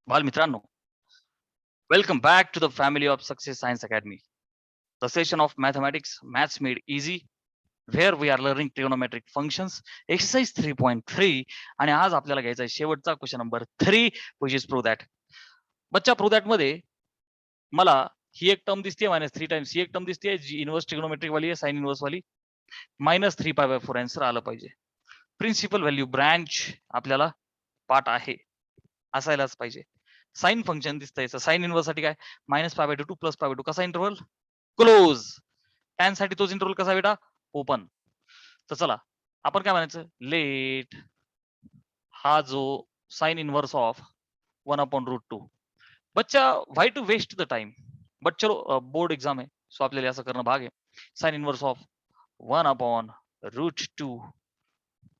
बालमित्रांनो, welcome back to the family of Success Science Academy. The session of maths made easy, where we are learning trigonometric functions, exercise 3.3. आणि आज आपल्याला घ्यायचा आहे शेवटचा question number 3, which is prove that. बच्चा prove that मध्ये मला ही एक टर्म दिसते -3 टाइम्स, ही एक टर्म दिसते जी इनवर्स ट्रिग्नोमेट्रिक वाली आहे, साइन इनवर्स वाली. -3 π/4 आन्सर आलं पाहिजे. प्रिन्सिपल व्हॅल्यू ब्रँच आपल्याला पाठ आहे, असायलाच पाहिजे. साइन फंक्शन दिसतंय, साइन इनवर्स साठी काय -π/2 टू +π/2 कसा इंटरव्हल क्लोज. टॅन साठी तोच इंटरव्हल कसा बेटा ओपन. तर चला आपण काय म्हणायचं, लेट हा जो साइन इनवर्स ऑफ 1/√2. बच्चा why to waste the time, but चलो बोर्ड एग्जाम आहे, सो आपल्याला असं करणं भाग आहे. Sine inverse of 1/√2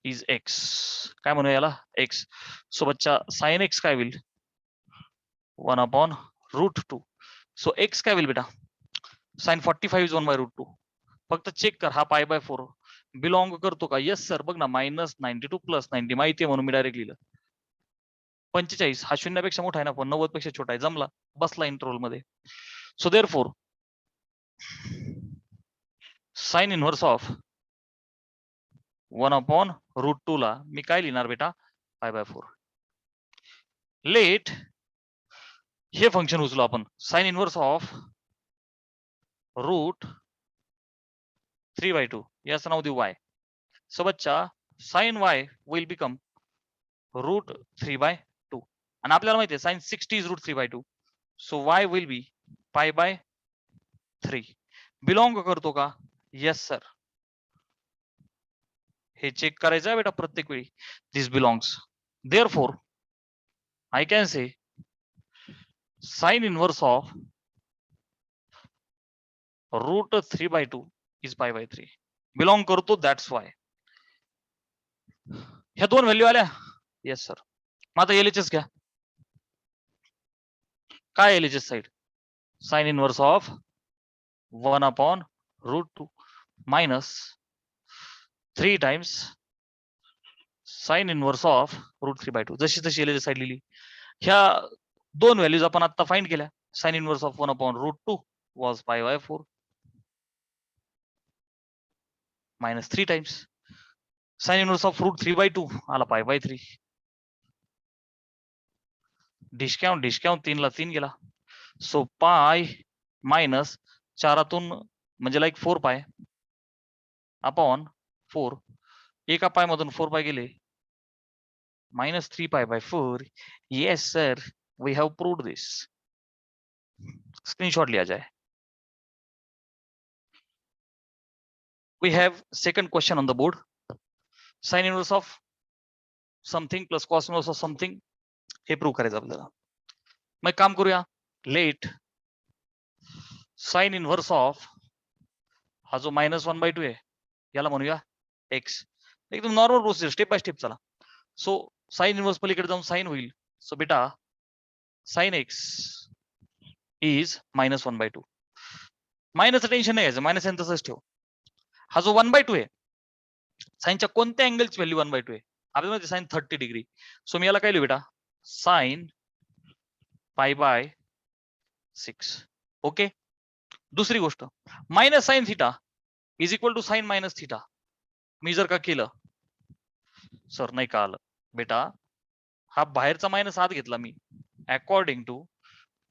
is x. काय म्हणूया याला एक्स. सो बच्चा साइन एक्स काय होईल 1/√2. सो एक्स काय होईल बेटा साइन 45 इज 1/√2. फक्त चेक कर हा π/4 बिलॉंग करतो का. Yes sir. बघ ना -92 + 90 माहिती आहे म्हणून मी डायरेक्ट लिहिलं. 45 हा 0 पेक्षा मोठा आहे ना, पण 90 पेक्षा छोटा आहे. जमला, बसला इंटरव्हल मध्ये. So therefore sine inverse of 1/√2 ला मी काय लिहिणार बेटा π/4. लेट हे फंक्शन उचलू आपण, साइन इनव्हर्स ऑफ √3/2 याचं नाव देऊ y. सो बच्चा साइन y विल बिकम √3/2 आणि आपल्याला माहिती आहे sine 60 is √3/2. So y will be π/3. Belong करतो का. Yes sir. हे चेक करायचं आहे बेटा प्रत्येक वेळी. This belongs. Therefore I can say sine inverse of √3/2 is π/3. Belong करतो, दॅट्स वाय. ह्या दोन व्हॅल्यू आल्या. येस सर. मग आता एलएचएस घ्या. काय LHS side sine inverse of 1/√2 minus 3 times sine inverse of √3/2. जशी तशी एलएचएस साइड लिहिली. ह्या दोन व्हॅल्यूज आपण आता फाइंड केल्या. Sign inverse of 1/√2 was π/4 minus 3 times sin inverse of √3/2 आला π/3. डिस्काउंट 3 ला 3 गेला. सो पाय मायनस 4 म्हणजे लाईक 4π अपॉन 4. एका पाय मधून 4π गेले -3π/4. Yes sir, we have proved this. Screenshot लिया जाए. We have second question on the board. Sin inverse of something plus cos inverse of something हे प्रूव्ह करायचं आपल्याला. मग काम करूया. लेट साइन इनवर्स ऑफ हा जो -1/2 आहे याला म्हणूया एक्स. एकदम normal process, step by step. चला. सो साइन इनवर्स पलीकडे जाऊन साइन होईल. सो बेटा साइन एक्स इज -1/2. मायनसचं टेन्शन नाही घ्यायचं, मायनस आहे तसंच ठेव. हा जो 1/2 आहे साइनच्या कोणत्या अँगलची व्हॅल्यू 1/2 आहे आपल्याला साइन 30 डिग्री. सो मी याला काय लिहू बेटा साइन π/6. ओके. दुसरी गोष्ट minus sine theta is equal to sine minus theta. मी जर का केलं सर नाही का आलं बेटा, हा बाहेरचा मायनस आत घेतला मी. According to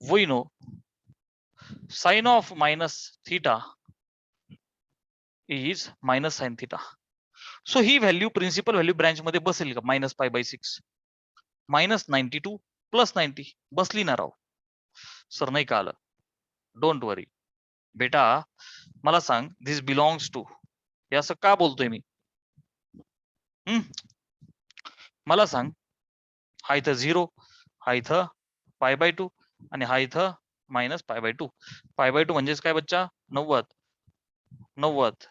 we know sine of minus theta is minus sine theta. So ही व्हॅल्यू प्रिन्सिपल व्हॅल्यू ब्रँच मध्ये बसेल का -π/6 -92 + 90 बसली ना राव. सर नाही का आलं. डोंट वरी बेटा, मला सांग दिस बिलॉंग्स टू. हे असं का बोलतोय मी. मला सांग हा इथं 0, हा इथं π/2 आणि हा इथं -π/2. π/2 म्हणजेच काय बच्चा 90.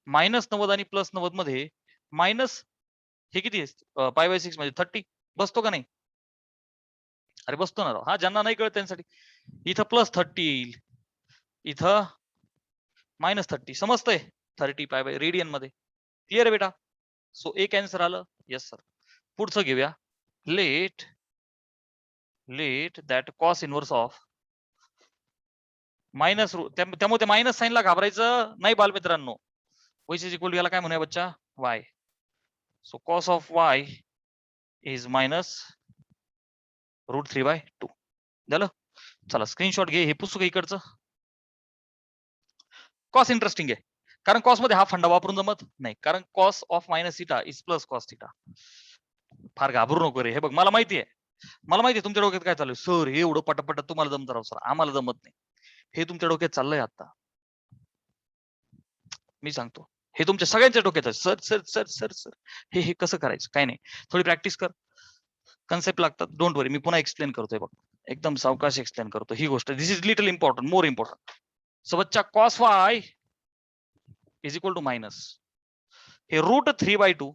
-90 आणि +90 मध्ये मायनस हे किती आहे π/6 म्हणजे 30 बसतो का नाही. अरे बसतो ना राव. हा ज्यांना नाही कळत त्यांसाठी इथं +30 येईल, इथं -30 समजतंय. 30 π रेडियन मध्ये. क्लिअर आहे बेटा. सो एक आन्सर आलं. Yes sir. पुढचं घेऊया. Let let that cos inverse of minus त्यामुळे ते मायनस साईनला घाबरायचं नाही बालमित्रांनो. विच इज इक्वल टू याला काय म्हणूया बच्चा Y. So cos of Y is minus √3/2 झालं. चला स्क्रीनशॉट घे, हे पुस्तक इकडचं. कॉस इंटरेस्टिंग आहे कारण कॉस मध्ये हा फंडा वापरून जमत नाही, कारण cos of minus theta is plus cos theta. फार घाबरू नको रे. हे बघ मला माहिती आहे तुमच्या डोक्यात काय चालू आहे. सर हे एवढं पटापट तुम्हाला जमत राहू सर, आम्हाला जमत नाही. हे तुमच्या डोक्यात चाललंय आता. मी सांगतो हे तुमच्या सगळ्यांच्या डोक्यात आहे. Sir sir sir sir sir हे कसं करायचं, काय नाही, थोडी प्रॅक्टिस कर. कन्सेप्ट लागतात, डोंट वरी. मी पुन्हा एक्सप्लेन करतोय बघ, एकदम सावकाश एक्सप्लेन करतो ही गोष्ट. This is little important, more important. So बच्चा cos y is equal to minus हे √3/2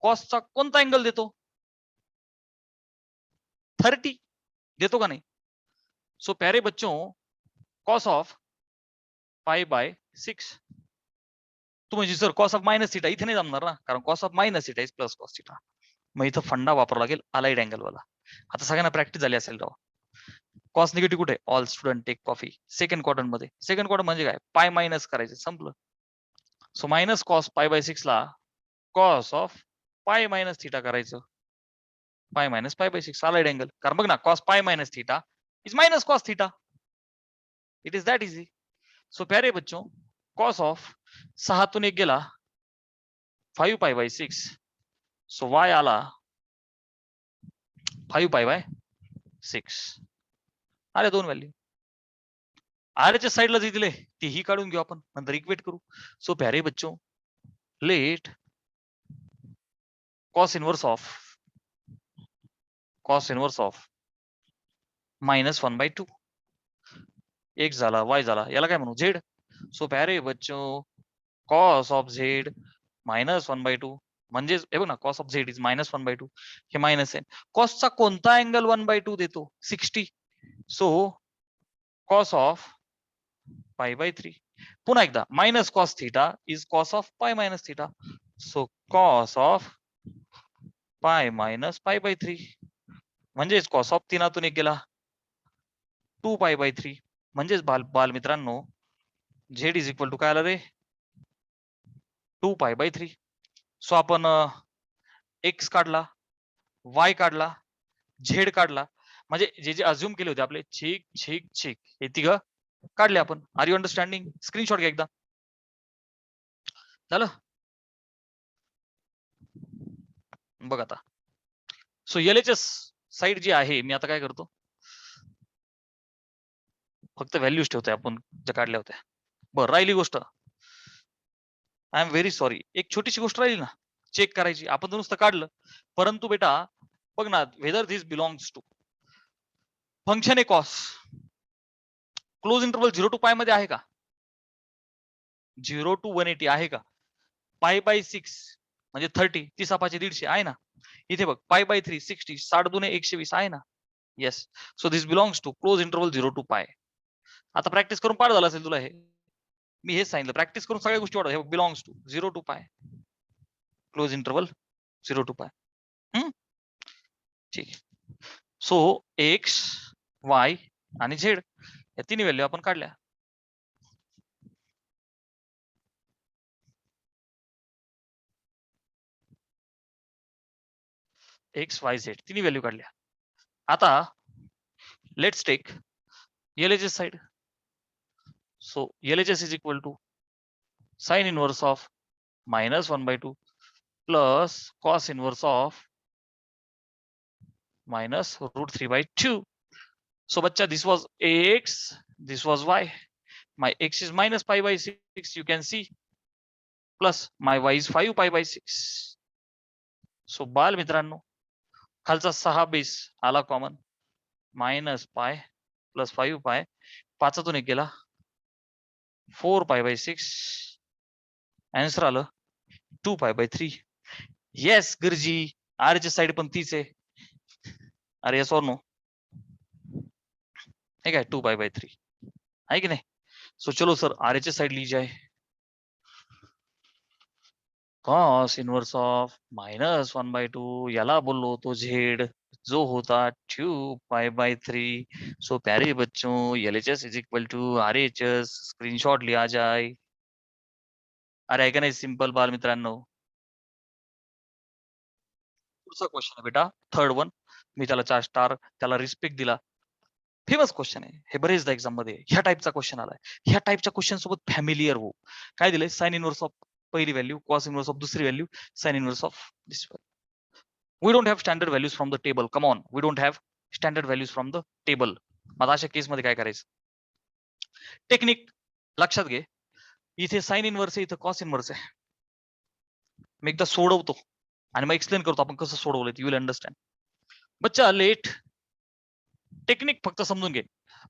कॉसचा कोणता अँगल देतो? 30 देतो का नाही? सो प्यारे बच्चों कॉस ऑफ π/6 तू म्हणजे sir cos of minus theta इथे नाही जमणार ना, कारण cos of minus theta is plus cos theta. मग इथं फंडा वापरावा लागेल अलाइड अँगल वाला. आता सगळ्यांना प्रॅक्टिस झाली असेल तेव्हा. कॉस निगेटिव्ह कुठे? All student take coffee. Second quadrant मध्ये. सेकंड क्वाड्रंट म्हणजे काय? पाय मायनस करायचं, संपलं. सो मायनस कॉस π/6 ला cos of pi minus theta करायचं. Pi minus π/6 allied angle. कारण बघ ना cos pi minus theta is minus cos theta. It is that easy. So प्यारे बच्चों कॉस ऑफ 6 तून 1 गेला 5π/6. सो वाय आला 5π/6. अरे 2 व्हॅल्यू आरच्या साईडला जे दिले तेही काढून घेऊ आपण, नंतर इक्वेट करू. सो प्यारे बच्चों let cos inverse of -1/2 x झाला y झाला, याला काय म्हणू? z. सो प्यारे बच्चों कॉस ऑफ z -1/2 म्हणजे हे बघ ना कॉस ऑफ z इज -1/2. हे मायनस आहे. कॉसचा कोणता अँगल 1/2 देतो? 60. So cos of π/3. पुन्हा एकदा minus cos theta is cos of pi minus theta. So cos of pi minus π/3 म्हणजेच कॉस ऑफ 3 1 गेला 2π/3. म्हणजेच बाल मित्रांनो झेड इज इक्वल टू काय आला रे? 2π/3. सो आपण एक्स काढला, वाय काढला, झेड काढला, म्हणजे जे जे अज्युम केले होते आपले छिक छिक छिक हे तिघ काढले आपण. R you understanding? स्क्रीनशॉट घ्या एकदा. झालं बघ आता. सो LHS साईड जी आहे, मी आता काय करतो फक्त व्हॅल्यूज ठेवतोय आपण ज्या काढल्या होत्या. बरं राहिली गोष्ट, आय एम व्हेरी सॉरी, एक छोटीशी गोष्ट राहिली ना चेक करायची. आपण तर नुसतं काढलं, परंतु बेटा बघ ना whether this belongs to function a cos close interval 0 to π मध्ये आहे का? 0 to 180 आहे का? π/6 म्हणजे 30, 30 5 150 आहे ना. इथे बघ π/3 60, 60 दुने 120 आहे ना. Yes. So this belongs to close interval 0 to π. आता प्रॅक्टिस करून पाठ झालं असेल तुला हे. मी हेच सांगितलं, प्रॅक्टिस करून सगळ्या गोष्टी वाढव. हे belongs to 0 to π, close interval 0 to π. ठीक. सो एक्स, वाय आणि झेड या तिन्ही व्हॅल्यू आपण काढल्या. एक्स वाय झेड तिन्ही व्हॅल्यू काढल्या. आता let's take LHS side. So LHS is equal to sine inverse of -1/2 plus cos inverse of -√3/2. So बच्चा this was x, this was y. My x is minus π/6 you can see, plus my y is 5π/6. So बाल मित्रांनो खालचा 6 base आला common, -π plus 5π, 5तून 1 गेला 4π/6. Answer आलं 2π/3. Yes गुरुजी, R ची side पण तीच आहे. अरे येस और नो? है क्या 2π/3 है कि नहीं? सो चलो सर RHS साइड ली जाए. cos इनवर्स ऑफ -1/2 याला बोललो तो झेड. जो होता 2 पाई/3। सो प्यारे बच्चों LHS is equal to RHS screenshot लिया जाए। अरे आहे का नाही सिंपल बाल मित्रांनो। पुढचा क्वेश्चन आहे बेटा थर्ड वन। मी त्याला 4 स्टार त्याला रिस्पेक्ट दिला। फेमस क्वेश्चन आहे हे बरेचदा एक्झाम मध्ये ह्या टाईपचा क्वेश्चन आलाय। ह्या टाईपच्या क्वेश्चन सोबत फॅमिलियर हो। काय दिलंय साइन इनवर्स ऑफ पहिली व्हॅल्यू कॉस इनवर्स ऑफ दुसरी value sign inverse of this we don't have standard values from the table. Come on, we don't have standard values from the table. मला अशा केस मध्ये काय करायचं टेक्निक लक्षात घे। इथे साइन इनवर्स आहे इथे कॉस इनवर्स आहे। मी एकदा सोडवतो आणि मग एक्सप्लेन करतो आपण कसं सोडवलं यू विल अंडरस्टँड। बच्चा लेट टेक्निक फक्त समजून घे।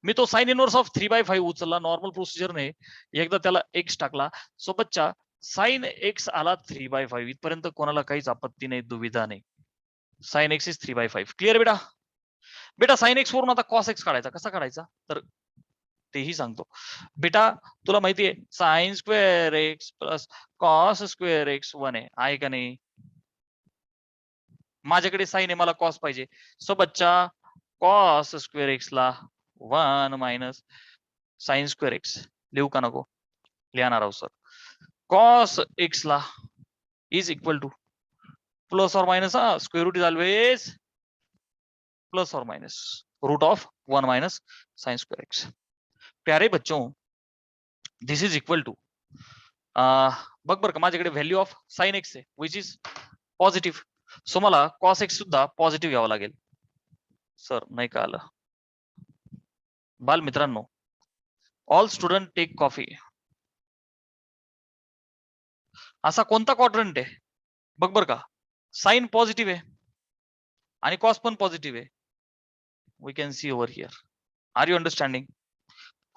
मी तो साइन इनवर्स ऑफ 3/5 उचलला नॉर्मल प्रोसिजरने एकदा त्याला x टाकला। सो बच्चा साइन x आला 3/5 इथपर्यंत कोणाला काहीच आपत्ती नाही दुविधा नाही। साइन x इज 3/5 क्लिअर बेटा। बेटा साइन एक्स वरून आता कॉस एक्स काढायचा कसा काढायचा तर तेही सांगतो बेटा। तुला माहितीये sign square x plus cos square x 1 आहे का नाही। माझ्याकडे साइन आहे मला कॉस पाहिजे। सो बच्चा कॉस स्क्वेअर एक्स ला 1 मायनस साइन स्क्वेअर एक्स लिहू का नको लिहणार आहोत सर। कॉस एक्स ला इज इक्वल टू प्लस और minus square root is always plus और minus root of 1 minus sine square x. प्यारे बच्चों दिस इज इक्वल टू बघ बरं का माझ्याकडे व्हॅल्यू ऑफ साइन एक्स आहे विच इज पॉझिटिव्ह। सो मला कॉस एक्स सुद्धा पॉझिटिव्ह घ्यावं लागेल। सर नाही का आलं बाल मित्रांनो ऑल स्टुडंट टेक कॉफी। असा कोणता क्वाड्रंट आहे बघ बरं का साइन पॉझिटिव्ह आहे आणि कॉस पण पॉझिटिव्ह आहे। We can see over here are you understanding.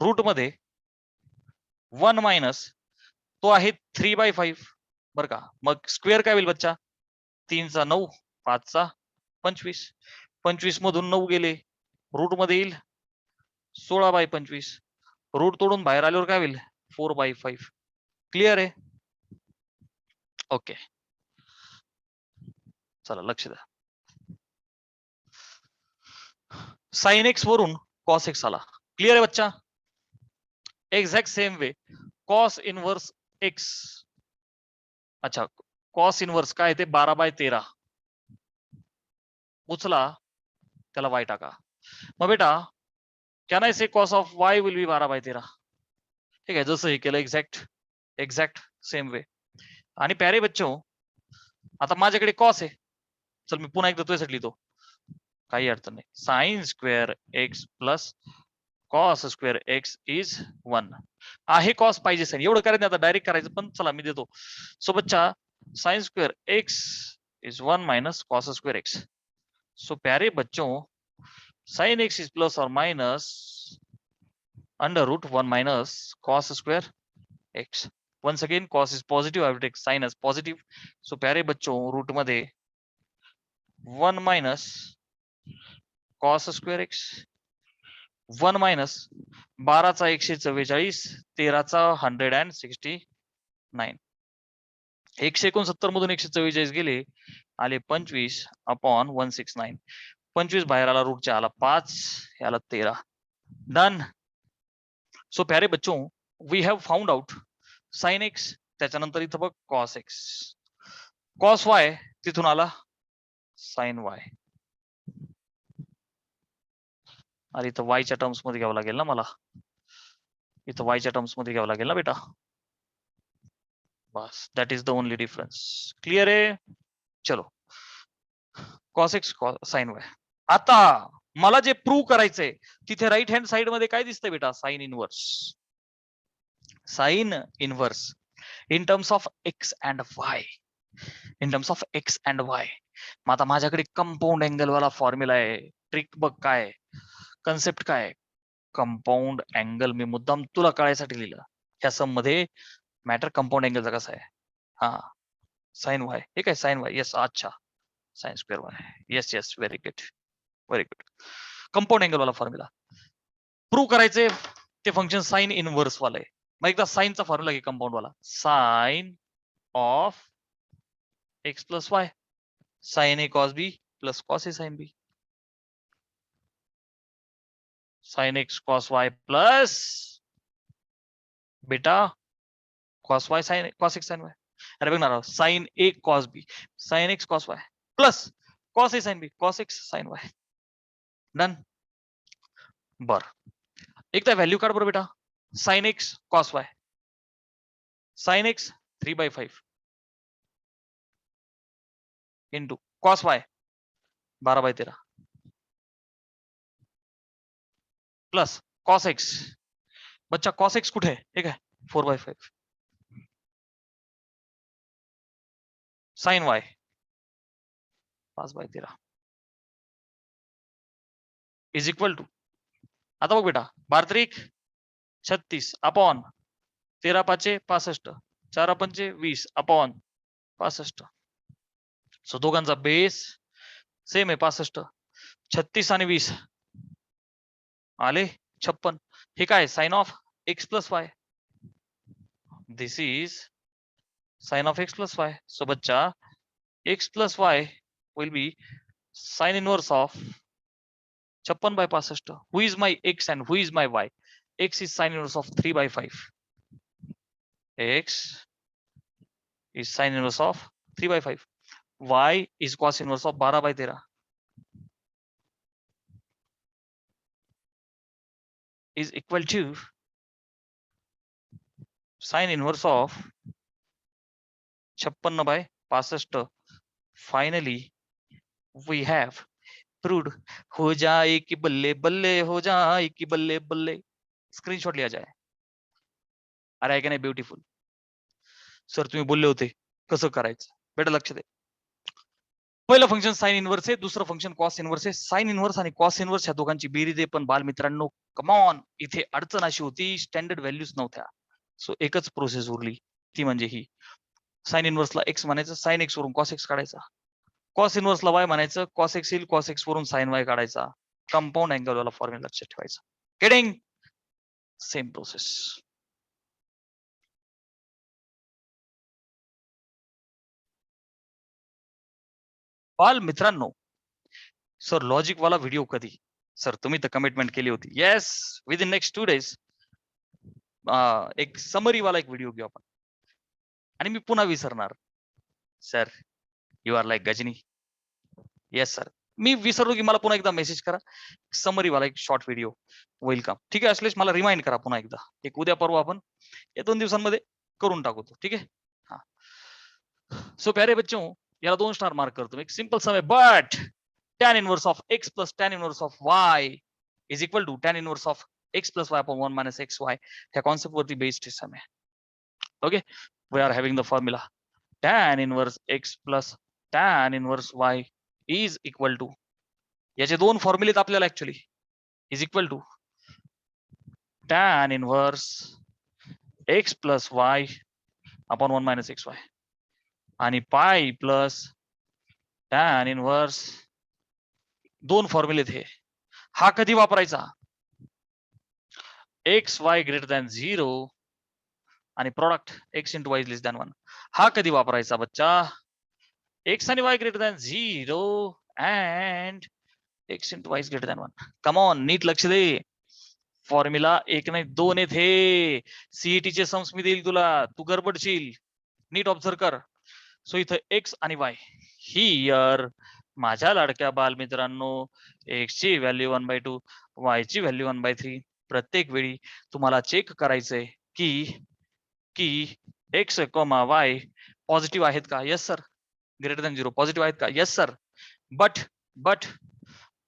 Root मध्ये 1 मायनस तो आहे 3/5 बर का। मग स्क्वेअर काय होईल बच्चा 3 चा 9 5 चा 25 25 मधून 9 गेले रूट मध्ये येईल 16/25 रूट तोडून बाहेर आल्यावर काय होईल 4/5 क्लिअर आहे। ओके चला लक्ष द्या। साइन एक्स वरून कॉस एक्स आला क्लिअर आहे बच्चा। Exact same way cos inverse x अच्छा कॉस इनवर्स काय ते 12/13 उचला त्याला वाय टाका। मग बेटा can I say cos of Y will बी 12/13 ठीक आहे जसं हे केलं एक्झॅक्ट सेम वे। आणि प्यारे बच्चो आता माझ्याकडे कॉस आहे चल मी पुन्हा एकदा तुझ्यासाठी लिहितो काही अडचण नाही। Sign square x plus cos square x is 1 आहे कॉस पाहिजे साइन एवढं करायचं आता डायरेक्ट करायचं पण चला मी देतो। सो बच्चा sine square x is 1 minus cos square x. So प्यारे बच्चों साइन एक्स इज प्लस और minus under root 1 minus cos square x. once again cos is positive I will take sin as positive। so प्यारे बच्चों route मध्ये 1 minus cos square x 1 minus 12 चा 144 13 चा 169 169 मधून 144 गेले आले 25 अपॉन 169 25 बाहेर आला रूटच्या आला 5 याला 13 डन। सो प्यारे बच्चों we have found out sine x त्याच्यानंतर इथं बघ कॉस एक्स कॉस वाय तिथून आला साइन वाय। अरे इथं वायच्या टर्म्स मध्ये घ्यावं लागेल ना मला इथं वायच्या टर्म्स मध्ये घ्यावं लागेल ना बेटा बस that is the only difference clear आहे। चलो कॉस एक्स साइन वाय। आता मला जे प्रूव्ह करायचंय तिथे राईट हँड साइड मध्ये काय दिसतंय बेटा sine inverse in terms of x and Y in terms of x and Y. मग आता माझ्याकडे कंपाऊंड अँगल वाला फॉर्म्युला आहे ट्रिक बघ काय कन्सेप्ट काय कंपाऊंड अँगल मी मुद्दाम तुला कळायसाठी लिहिलं ह्या सम मध्ये मॅटर कंपाऊंड अँगलचा कसा आहे हा साइन वाय हे काय साइन वाय येस अच्छा sine square y yes very good compound angle वाला फॉर्म्युला प्रूव्ह करायचे ते फंक्शन साइन इनवर्स वाला आहे। मग एकदा साइनचा फॉर्म्युला घे कंपाऊंड वाला sine of x plus y sine A cos B plus cos A sine B sine x cos y plus बेटा cos y sine cos x sine y. अरे बघ ना, sine A cos B sine x cos Y plus cos A sine B cos x sine y. Done. बर एकदा value काढ बरं बेटा. Sine x cos y sine x 3/5 into cos y 12/13 plus cos x. बच्चा cos x कुठे आहे? ठीक आहे 4/5 sine y 5/13 is equal to. आता बघ बेटा 12×3 = 36 अपॉन 13×5 = 65 4×5 = 20 अपॉन 65. सो दोघांचा बेस सेम आहे 65. 36 आणि 20 आले 56. हे काय sine of x plus y. This is sine of x plus y. So बच्चा x plus y will be sine inverse of 56/65. Who is my x and who is my y? X is sin inverse of 3/5. X is sin inverse of 3/5. Y is cos inverse of 12/13. Is equal to sin inverse of 56/65. Finally, we have proved. हो जाए कि बल्ले बल्ले हो जाए कि बल्ले बल्ले. स्क्रीनशॉट लिया जाए. अरे आहे का नाही ब्युटिफुल. सर तुम्ही बोलले होते कसं करायचं बेटा लक्ष दे. पहिलं फंक्शन साइन इनवर्स आहे, दुसरं फंक्शन कॉस इनवर्स आहे. साइन इनवर्स आणि कॉस इनवर्स ह्या दोघांची बेरीज आहे. पण बालमित्रांनो कमॉन, इथे अडचण अशी होती स्टँडर्ड व्हॅल्यूज नव्हत्या. सो एकच प्रोसेस उरली ती म्हणजे ही. साइन इनवर्सला एक्स म्हणायचं, साइन एक्स वरून कॉस एक्स काढायचा. कॉस इनवर्सला वाय म्हणायचं, कॉस एक्स येईल, कॉस एक्स वरून साइन वाय काढायचा. कंपाऊंड अँगल वाला फॉर्म्युला लक्षात ठेवायचा. गेटिंग? Same process. बाल मित्रांनो, सर लॉजिक वाला व्हिडिओ कधी? सर तुम्ही तर कमिटमेंट केली होती. येस, विदिन नेक्स्ट 2 days एक समरी वाला एक व्हिडिओ घेऊ आपण. आणि मी पुन्हा विसरणार. Sir you are like Ghajini. Yes sir, मी विसरलो की मला पुन्हा एकदा मेसेज करा. समरी वाला एक शॉर्ट व्हिडिओ वेलकम. ठीक आहे असलेच मला रिमाइंड करा पुन्हा एकदा. एक उद्या परवा आपण या 2 दिवसांमध्ये करून टाकू. ठीक आहे. हा. सो प्यारे बच्चों, याला 2 स्टार मार्क करतो. एक सिंपल सम आहे. But tan inverse of x plus tan inverse of y is equal to tan inverse of x plus y upon 1 minus xy. ह्या कॉन्सेप्ट वरती बेस्ड सम आहे. Okay, we are having the formula tan inverse x plus tan inverse y is equal to, याचे 2 फॉर्म्युलेत आपल्याला actually, is equal to tan inverse x plus y upon 1 minus xy आणि पाय plus tan inverse. 2 फॉर्म्युलेत हे. हा कधी वापरायचा? X Y greater than 0 आणि product x into y less than 1. हा कधी वापरायचा बच्चा? एक्स आणि y greater than 0 and x into y greater than 1. Come on, नीट लक्ष दे. फॉर्म्युला 1 नाही 2 आहेत हे. सीईटी चे सम्स मी देईल तुला, तू गडबडशील. नीट ऑब्झर्व कर. सो इथं एक्स आणि वाय हियर माझ्या लाडक्या बालमित्रांनो, एक्स ची व्हॅल्यू 1/2, वाय ची व्हॅल्यू 1/3. प्रत्येक वेळी तुम्हाला चेक करायचंय की एक्स कॉमा वाय पॉझिटिव्ह आहेत का? Yes sir. Greater than 0 positive आहेत का? Yes sir. But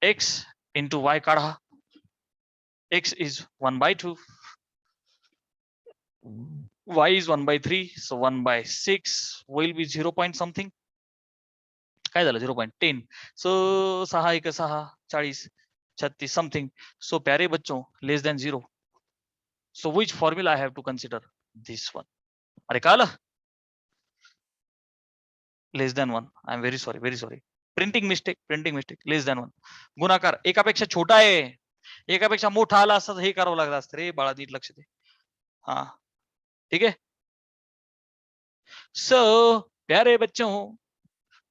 x into y काढा. X is 1/2, y is 1/3, so 1/6 will be 0 point something. काय झालं 0.10. So 6 1 6 40 36 something. सो प्यारे बच्चों, less than 0. So which formula I have to consider? This one. अरे कळलं? Less than 1. I am very sorry. Printing mistake. Less than 1. गुणाकार एकापेक्षा छोटा आहे, एकापेक्षा मोठा आला असता हे करावं लागलं असतं रे बाळा. नीट लक्ष दे. हा ठीक है. सो प्यारे बच्चों,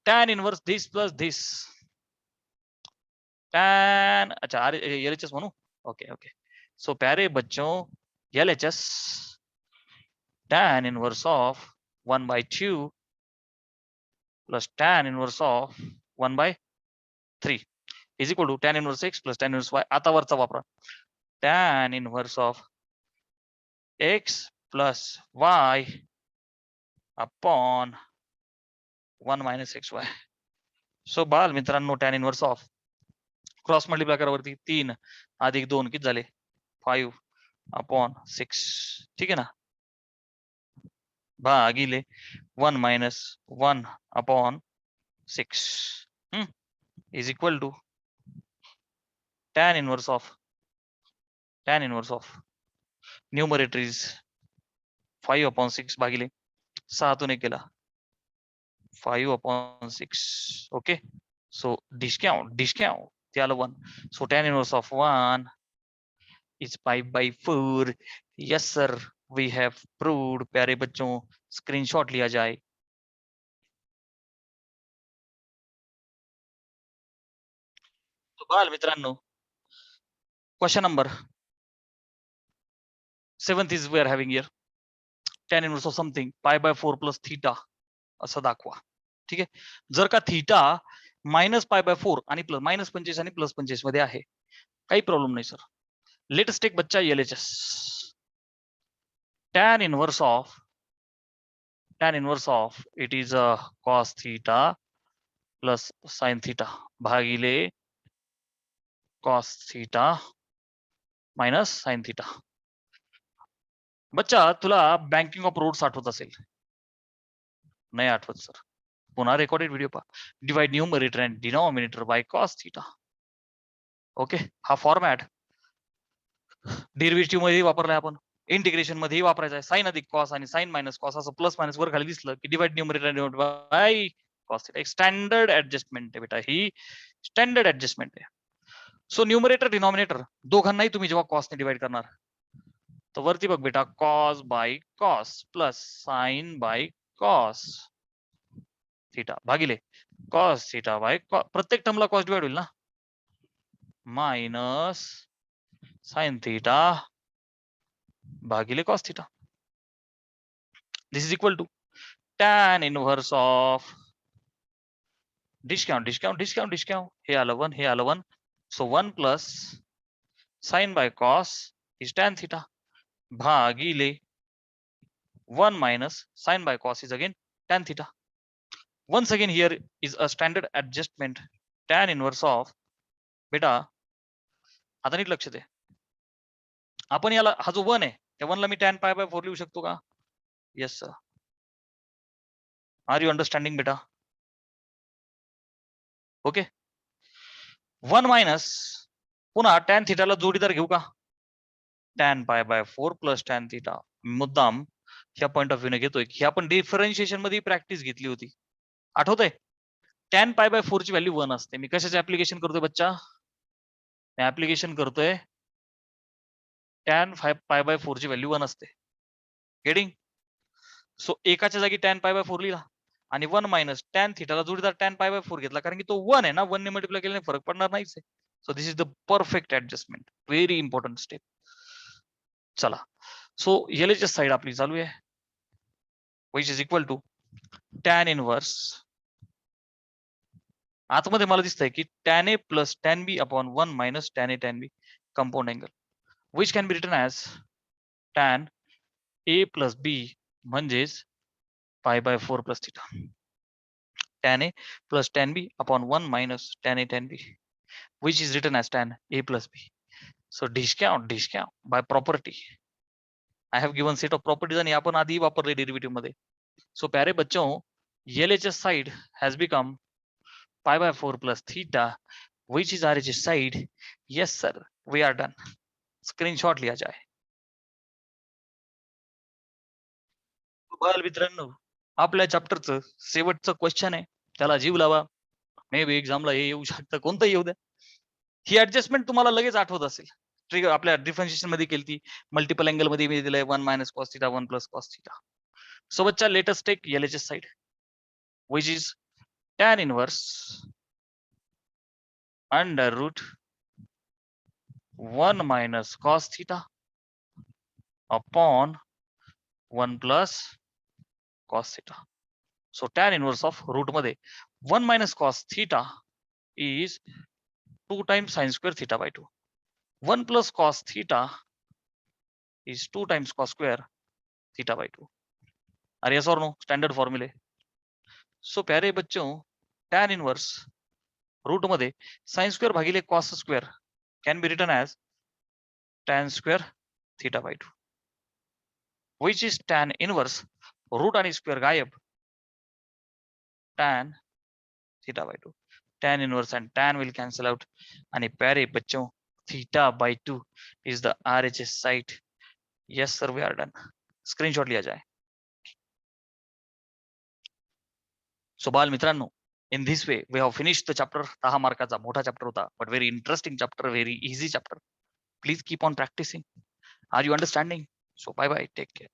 tan inverse this plus this, tan, अच्छा LHS म्हणू, ओके ओके, सो प्यारे बच्चों LHS tan inverse of 1 by 2 plus tan inverse of 1 by 3 is equal to tan inverse x plus tan inverse y. आता वरचा वापरा, tan inverse of x plus y upon 1 minus xy. So बाल मित्रांनो tan inverse of cross multiply करा वरती 3 अधिक 2 किती झाले 5 अपॉन 6, ठीक आहे ना, भागिले 1 minus 1 upon 6 is equal to tan inverse of numerator is 5 upon 6 भागिले 6 तून 1 केला 5 upon 6. Okay, so discount ते आलं 1. So tan inverse of 1 is 5 by 4. Yes sir, we have proved. प्यारे बच्चों स्क्रीनशॉट लिया जाए. तो बाल मित्रांनो question number 7th is we are having here tan inverse of something pi by 4 plus theta असं दाखवा. ठीक आहे, जर का थीटा मायनस पाय बाय 4 आणि प्लस -25 आणि +25 मध्ये आहे, काही प्रॉब्लेम नाही सर. लेटेस्ट टेक बच्चा LHS tan inverse of it is a cos theta plus sin theta भागिले cos theta minus sin theta. बच्चा तुला बँकिंग ऑफ रोड्स आठवत असेल, नाही आठवत सर, पुन्हा रेकॉर्डेड व्हिडिओ पहा. Divide numerator and denominator by cos theta. Okay, हा फॉर्मॅट डेरिव्हेटिव्ह मध्ये वापरलाय आपण, इंटिग्रेशन मध्ये वापरायचा आहे. साइन अधिक कॉस आणि साइन मायनस कॉस असं प्लस मायनस वर खाली दिसलं की divide numerator bye cos theta. एक स्टँडर्ड ऍडजस्टमेंट आहे बेटा, ही स्टँडर्ड ऍडजस्टमेंट आहे. सो न्यूमरेटर डिनॉमिनेटर दोघांनाही तुम्ही जेव्हा कॉसने डिवाइड करणार तर वरती बघ बेटा cos by cos plus sine by cos theta भागिले कॉस थिटा बाय प्रत्येक टर्मला कॉस डिवाइड होईल ना, मायनस साइन थिटा भागिले cos theta. This is equal to tan inverse of discount हे आलं 1, हे आलं 1. सो 1 plus sine by cos is tan theta भागिले 1 minus sin by cos is again tan theta. Once again here is a standard adjustment tan inverse of बेटा आता नीट लक्ष दे, आपण याला हा जो 1 आहे त्या 1 ला मी tan pi by 4 लिहू शकतो का? Yes sir. Are you understanding बेटा? ओके, 1 मायनस पुन्हा tan थीटाला जोडीदार घेऊ का, tan pi by 4 plus tan theta. मुद्दाम ह्या पॉइंट ऑफ व्ह्यूने घेतोय की आपण डिफरन्शिएशन मध्ये प्रॅक्टिस घेतली होती, आठवतंय? tan pi by 4 ची व्हॅल्यू 1 असते. मी कशाचे ऍप्लिकेशन करतोय बच्चा, मी ऍप्लिकेशन करतोय tan pi by 4 ची व्हॅल्यू 1 असते. गेटिंग? सो एकाच्या जागी tan pi by 4 लिहिला आणि 1 मायनस tan थीटाला जोडीदार tan pi by 4 घेतला, कारण की तो 1 आहे ना, 1 ने मल्टिप्लाय केल्याने फरक पडणार नाहीच आहे. So this is the perfect adjustment, very important step. चला, सो LHS साइड आपली चालू आहे, which is equal to tan inverse. आतमध्ये मला दिसतंय की tan A plus tan B upon 1 minus tan A tan B compound angle, which can be written as tan A plus B म्हणजेच pi by 4 plus theta, tan A plus tan B upon 1 minus tan A tan B, which is written as tan A plus B. So discount by property. I have given set of properties आणि आपण आधी वापरले derivative मध्ये. So प्यारे बच्चों, LHS side has become pi by 4 plus theta, which is RHS side. Yes sir, we are done. Screenshot लिया जाए. बाल मित्रांनो, आपल्या चॅप्टरचं शेवटचं क्वेश्चन आहे, त्याला जीव लावा. मे बी एक्झामला हे येऊ शकतं, कोणतं येऊ द्या. ही ऍडजस्टमेंट तुम्हाला लगेच आठवत असेल, ट्रिगर आपल्या डिफरन्शिएशन मध्ये केली ती, मल्टिपल अँगल मध्ये मी दिलंय 1 minus cos theta 1 plus cos theta. So बच्चा let's take LHS side, which is tan inverse under root 1 minus cos theta upon 1 plus cos theta. So tan inverse of root मध्ये 1 minus cos theta is 2 times sin square theta by 2. 1 plus cos theta is 2 times cos square theta by 2. Are yes or no? Standard formula. So प्यारे बच्चों tan inverse root मध्ये sin square भागिले cos square can be written as tan square theta by 2, which is tan inverse root आणि square गायब, tan theta by 2. Tan inverse and tan will cancel out आणि प्यारे बच्चों theta by 2 is the RHS site. Yes sir, we are done. Screenshot लिया जाए. So बाल मित्रांनो, in this way we have finished the chapter. 10 मार्काचा मोठा chapter होता, but very interesting chapter, very easy chapter. Please keep on practicing. Are you understanding? So bye bye, take care.